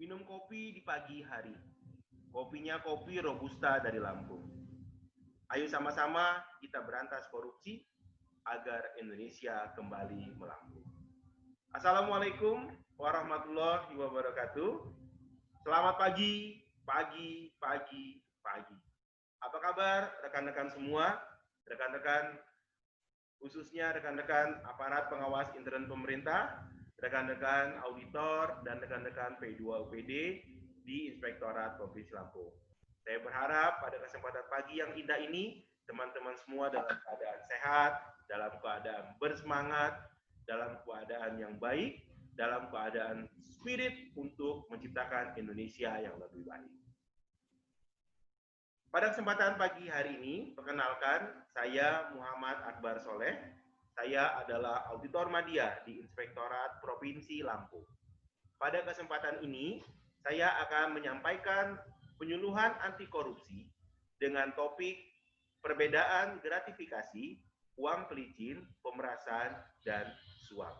Minum kopi di pagi hari. Kopinya kopi Robusta dari Lampung. Ayo sama-sama kita berantas korupsi agar Indonesia kembali melambung. Assalamualaikum warahmatullahi wabarakatuh. Selamat pagi, pagi, pagi, pagi. Apa kabar rekan-rekan semua? Rekan-rekan, khususnya rekan-rekan aparat pengawas intern pemerintah, rekan-rekan auditor, dan rekan-rekan P2UPD di Inspektorat Provinsi Lampung. Saya berharap pada kesempatan pagi yang indah ini, teman-teman semua dalam keadaan sehat, dalam keadaan bersemangat, dalam keadaan yang baik, dalam keadaan spirit untuk menciptakan Indonesia yang lebih baik. Pada kesempatan pagi hari ini, perkenalkan, saya Muhammad Akbar Soleh. Saya adalah auditor media di Inspektorat Provinsi Lampung. Pada kesempatan ini, saya akan menyampaikan penyuluhan anti korupsi dengan topik perbedaan gratifikasi, uang pelicin, pemerasan, dan suap.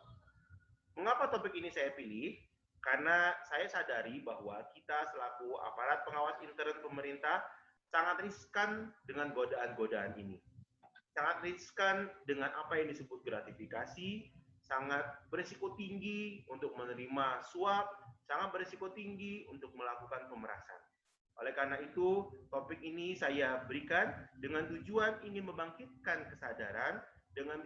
Mengapa topik ini saya pilih? Karena saya sadari bahwa kita selaku aparat pengawas intern pemerintah sangat riskan dengan godaan-godaan ini. Sangat riskan dengan apa yang disebut gratifikasi, sangat berisiko tinggi untuk menerima suap, sangat berisiko tinggi untuk melakukan pemerasan. Oleh karena itu, topik ini saya berikan dengan tujuan ingin membangkitkan kesadaran, dengan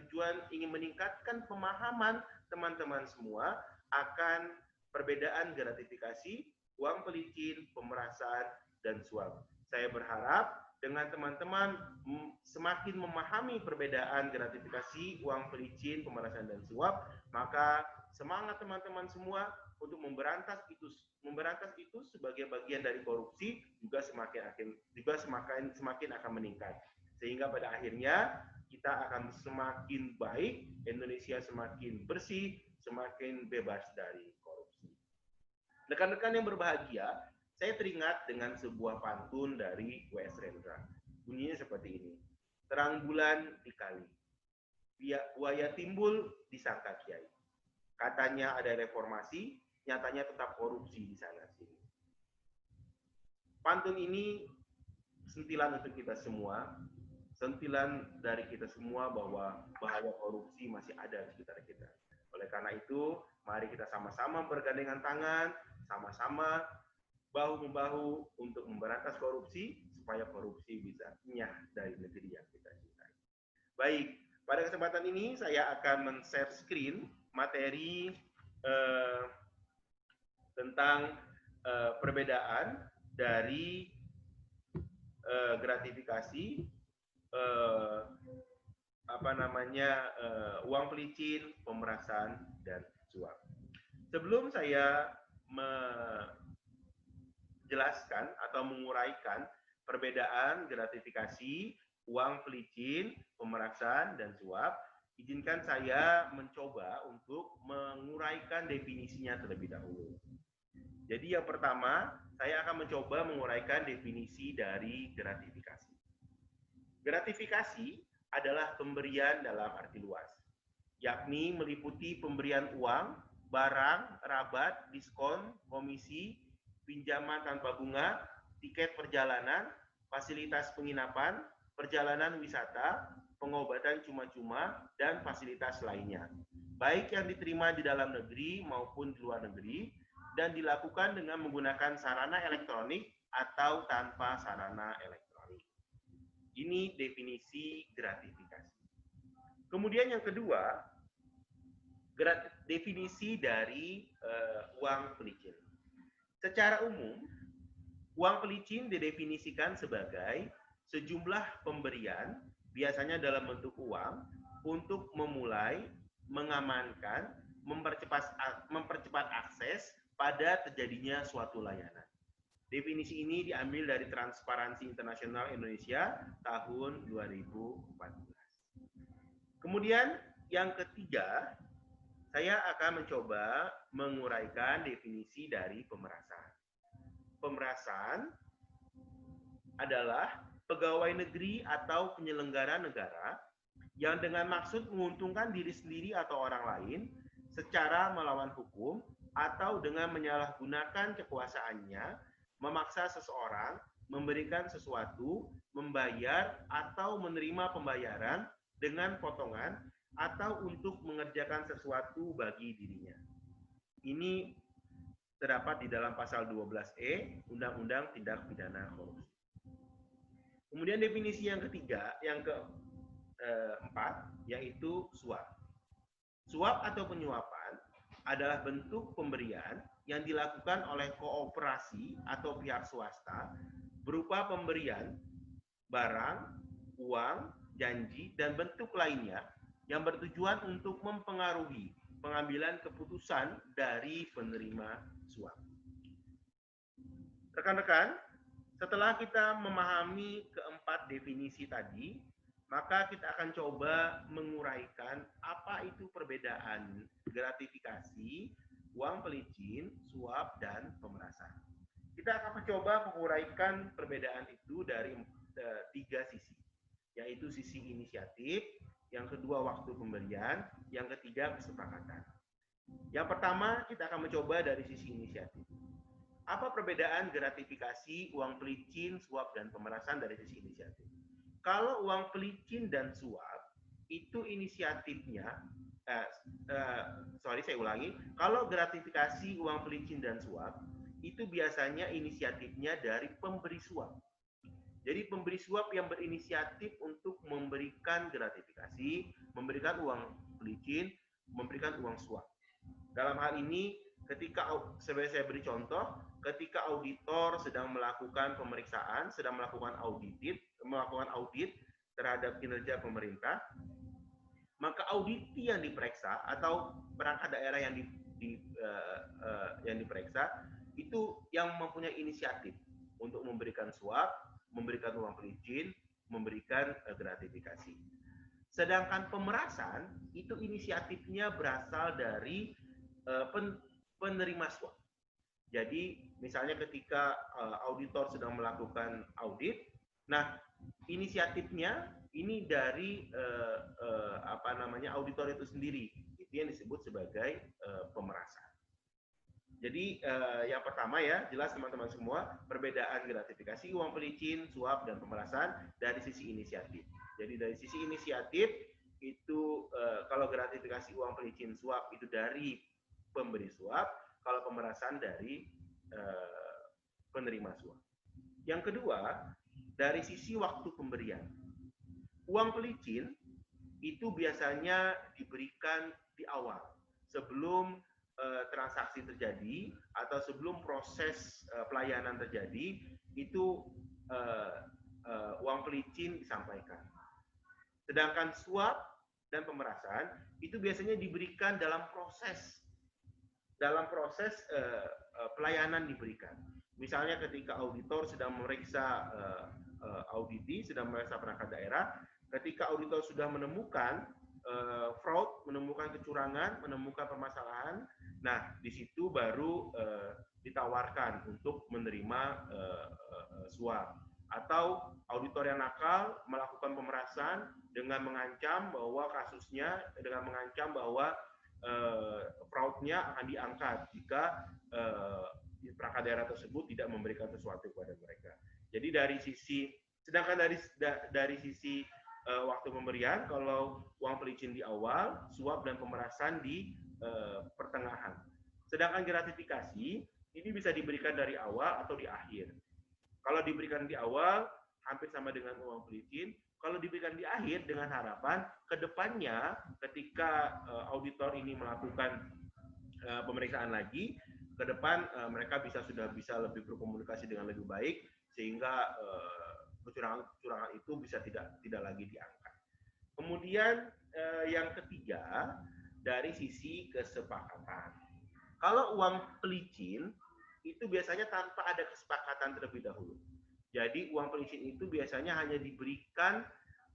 tujuan ingin meningkatkan pemahaman teman-teman semua akan perbedaan gratifikasi, uang pelicin, pemerasan, dan suap. Saya berharap dengan teman-teman semakin memahami perbedaan gratifikasi, uang pelicin, pemerasan, dan suap, maka semangat teman-teman semua untuk memberantas itu sebagai bagian dari korupsi juga semakin akan meningkat. Sehingga pada akhirnya kita akan semakin baik, Indonesia semakin bersih, semakin bebas dari korupsi. Rekan-rekan yang berbahagia, saya teringat dengan sebuah pantun dari W.S. Rendra. Bunyinya seperti ini. Terang bulan di kali, buaya timbul disangka kiai. Katanya ada reformasi, nyatanya tetap korupsi di sana sini. Pantun ini sentilan untuk kita semua, sentilan dari kita semua bahwa bahaya korupsi masih ada di sekitar kita. Oleh karena itu, mari kita sama-sama bergandengan tangan, sama-sama bahu-membahu untuk memberantas korupsi supaya korupsi bisa nyah dari negeri yang kita cintai. Baik, pada kesempatan ini saya akan men-share screen materi tentang perbedaan dari gratifikasi, uang pelicin, pemerasan, dan suap. Sebelum saya menjelaskan atau menguraikan perbedaan gratifikasi, uang pelicin, pemerasan, dan suap, izinkan saya mencoba untuk menguraikan definisinya terlebih dahulu. Jadi yang pertama, saya akan mencoba menguraikan definisi dari gratifikasi. Gratifikasi adalah pemberian dalam arti luas, yakni meliputi pemberian uang, barang, rabat, diskon, komisi, pinjaman tanpa bunga, tiket perjalanan, fasilitas penginapan, perjalanan wisata, pengobatan cuma-cuma, dan fasilitas lainnya, baik yang diterima di dalam negeri maupun di luar negeri, dan dilakukan dengan menggunakan sarana elektronik atau tanpa sarana elektronik. Ini definisi gratifikasi. Kemudian yang kedua, definisi dari uang pelicin. Secara umum, uang pelicin didefinisikan sebagai sejumlah pemberian, biasanya dalam bentuk uang, untuk memulai, mengamankan, mempercepat akses pada terjadinya suatu layanan. Definisi ini diambil dari Transparansi Internasional Indonesia tahun 2014. Kemudian yang ketiga, saya akan mencoba menguraikan definisi dari pemerasan. Pemerasan adalah pegawai negeri atau penyelenggara negara yang dengan maksud menguntungkan diri sendiri atau orang lain secara melawan hukum atau dengan menyalahgunakan kekuasaannya, memaksa seseorang, memberikan sesuatu, membayar atau menerima pembayaran dengan potongan, atau untuk mengerjakan sesuatu bagi dirinya. Ini terdapat di dalam pasal 12E Undang-Undang Tindak Pidana Korupsi. Kemudian definisi yang ketiga, yang keempat, yaitu suap. Suap atau penyuapan adalah bentuk pemberian yang dilakukan oleh kooperasi atau pihak swasta berupa pemberian barang, uang, janji, dan bentuk lainnya yang bertujuan untuk mempengaruhi pengambilan keputusan dari penerima suap. Rekan-rekan, setelah kita memahami keempat definisi tadi, maka kita akan coba menguraikan apa itu perbedaan gratifikasi, uang pelicin, suap, dan pemerasan. Kita akan mencoba menguraikan perbedaan itu dari tiga sisi, yaitu sisi inisiatif, yang kedua waktu pemberian, yang ketiga kesepakatan. Yang pertama, kita akan mencoba dari sisi inisiatif. Apa perbedaan gratifikasi, uang pelicin, suap, dan pemerasan dari sisi inisiatif? Kalau uang pelicin dan suap, itu inisiatifnya, saya ulangi, kalau gratifikasi, uang pelicin, dan suap, itu biasanya inisiatifnya dari pemberi suap. Jadi pemberi suap yang berinisiatif untuk memberikan gratifikasi, memberikan uang pelicin, memberikan uang suap. Dalam hal ini, ketika saya beri contoh, ketika auditor sedang melakukan pemeriksaan, sedang melakukan audit terhadap kinerja pemerintah, maka auditi yang diperiksa atau perangkat daerah yang diperiksa itu yang mempunyai inisiatif untuk memberikan suap, memberikan uang pelicin, memberikan gratifikasi. Sedangkan pemerasan itu inisiatifnya berasal dari penerima suap. Jadi misalnya ketika auditor sedang melakukan audit, nah inisiatifnya ini dari auditor itu sendiri, itu yang disebut sebagai pemerasan. Jadi yang pertama ya, jelas teman-teman semua, perbedaan gratifikasi, uang pelicin, suap, dan pemerasan dari sisi inisiatif. Jadi dari sisi inisiatif itu kalau gratifikasi, uang pelicin, suap itu dari pemberi suap, kalau pemerasan dari penerima suap. Yang kedua, dari sisi waktu pemberian. Uang pelicin itu biasanya diberikan di awal, sebelum transaksi terjadi atau sebelum proses pelayanan terjadi, itu uang pelicin disampaikan. Sedangkan suap dan pemerasan itu biasanya diberikan dalam proses pelayanan diberikan. Misalnya ketika auditor sedang memeriksa sedang memeriksa perangkat daerah, ketika auditor sudah menemukan fraud, menemukan kecurangan, menemukan permasalahan, nah di situ baru ditawarkan untuk menerima suap. Atau auditor yang nakal melakukan pemerasan dengan mengancam bahwa fraudnya akan diangkat jika perangkat daerah tersebut tidak memberikan sesuatu kepada mereka. Jadi dari sisi waktu pemberian, kalau uang pelicin di awal, suap dan pemerasan di pertengahan. Sedangkan gratifikasi ini bisa diberikan dari awal atau di akhir. Kalau diberikan di awal hampir sama dengan uang pelicin, kalau diberikan di akhir dengan harapan kedepannya ketika auditor ini melakukan pemeriksaan lagi, ke depan mereka sudah bisa lebih berkomunikasi dengan lebih baik sehingga kecurangan itu bisa tidak lagi diangkat. Kemudian yang ketiga, dari sisi kesepakatan. Kalau uang pelicin itu biasanya tanpa ada kesepakatan terlebih dahulu. Jadi uang pelicin itu biasanya hanya diberikan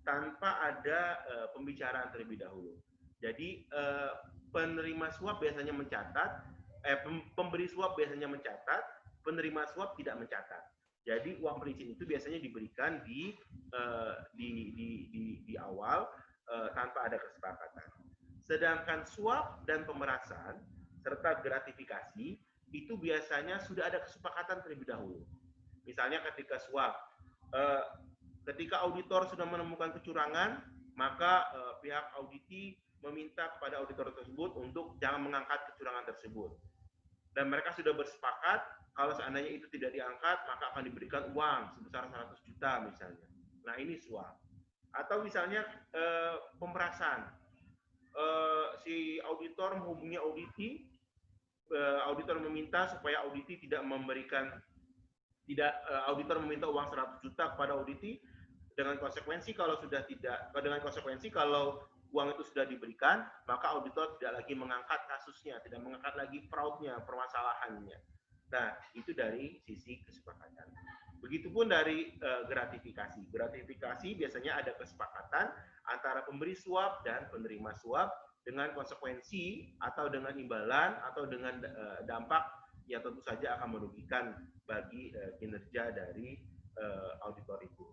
tanpa ada pembicaraan terlebih dahulu. Jadi penerima suap biasanya mencatat, pemberi suap biasanya mencatat, penerima suap tidak mencatat. Jadi uang pelicin itu biasanya diberikan di awal tanpa ada kesepakatan. Sedangkan suap dan pemerasan serta gratifikasi itu biasanya sudah ada kesepakatan terlebih dahulu. Misalnya ketika suap, ketika auditor sudah menemukan kecurangan, maka pihak auditi meminta kepada auditor tersebut untuk jangan mengangkat kecurangan tersebut. Dan mereka sudah bersepakat kalau seandainya itu tidak diangkat, maka akan diberikan uang sebesar 100 juta misalnya. Nah, ini suap. Atau misalnya pemerasan. Si auditor menghubungi auditi, auditor meminta supaya auditi tidak memberikan auditor meminta uang 100 juta kepada auditi, dengan konsekuensi kalau uang itu sudah diberikan, maka auditor tidak lagi mengangkat kasusnya, tidak mengangkat lagi fraudnya, permasalahannya. Nah, itu dari sisi kesepakatan. Begitupun dari gratifikasi. Gratifikasi biasanya ada kesepakatan antara pemberi suap dan penerima suap dengan konsekuensi atau dengan imbalan atau dengan dampak yang tentu saja akan merugikan bagi kinerja dari auditor itu.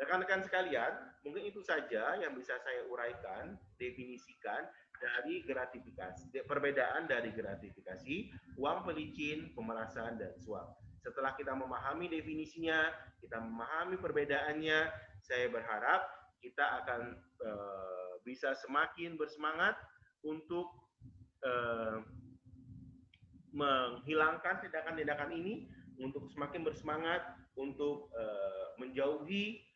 Rekan-rekan sekalian, mungkin itu saja yang bisa saya uraikan, definisikan dari gratifikasi, perbedaan dari gratifikasi, uang pelicin, pemerasan, dan suap. Setelah kita memahami definisinya, kita memahami perbedaannya, saya berharap kita akan bisa semakin bersemangat untuk menghilangkan tindakan-tindakan ini, untuk semakin bersemangat untuk menjauhi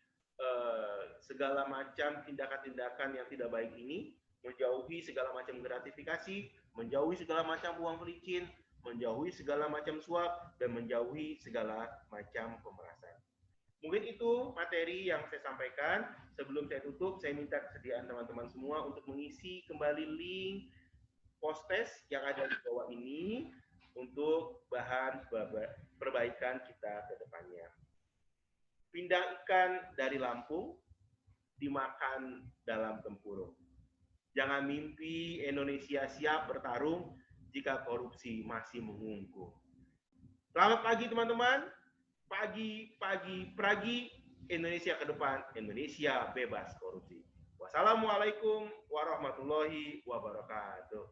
segala macam tindakan-tindakan yang tidak baik ini, menjauhi segala macam gratifikasi, menjauhi segala macam uang pelicin, menjauhi segala macam suap, dan menjauhi segala macam pemerasan. Mungkin itu materi yang saya sampaikan. Sebelum saya tutup, saya minta kesediaan teman-teman semua untuk mengisi kembali link post-test yang ada di bawah ini untuk bahan perbaikan kita ke depannya. Pindang ikan dari Lampung, dimakan dalam tempurung. Jangan mimpi Indonesia siap bertarung jika korupsi masih mengungkung. Selamat pagi teman-teman. Pagi, Indonesia ke depan, Indonesia bebas korupsi. Wassalamualaikum warahmatullahi wabarakatuh.